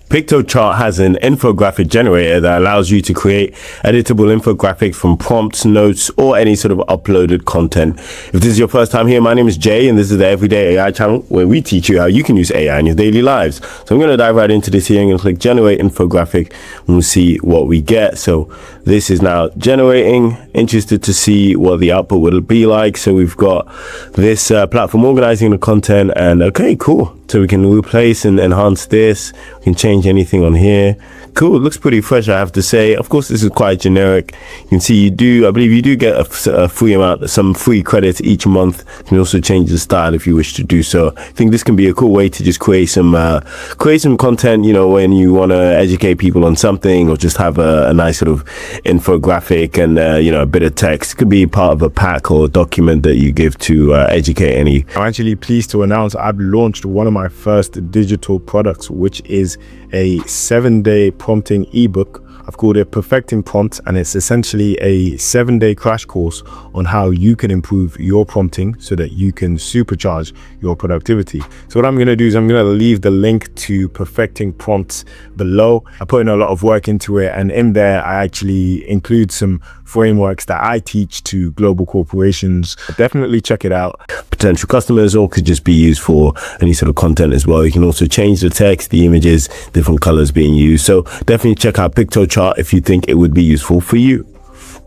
Piktochart has an infographic generator that allows you to create editable infographics from prompts, notes, or any sort of uploaded content. If this is your first time here, my name is Jay, and this is the Everyday AI channel where we teach you how you can use AI in your daily lives. So I'm going to dive right into this here. I'm going to click Generate Infographic, and we'll see what we get. So this is now generating. Interested to see what the output will be like. So we've got this platform organizing the content, and okay, cool. So we can replace and enhance this. We can change anything on here. Cool, it looks pretty fresh, I have to say. Of course, this is quite generic. You can see I believe you do get a free amount, some free credits each month. You can also change the style if you wish to do so. I think this can be a cool way to just create some content, you know, when you want to educate people on something, or just have a nice sort of infographic and, you know, a bit of text. It could be part of a pack or a document that you give to educate any. I'm actually pleased to announce I've launched one of my first digital products, which is a 7-day prompting ebook. I've called it Perfecting Prompts, and it's essentially a 7-day crash course on how you can improve your prompting so that you can supercharge your productivity. So what I'm going to do is I'm going to leave the link to Perfecting Prompts below. I put in a lot of work into it, and in there I actually include some frameworks that I teach to global corporations. Definitely check it out. Potential customers, or could just be used for any sort of content as well. You can also change the text, the images, different colors being used. So definitely check out Piktochart if you think it would be useful for you.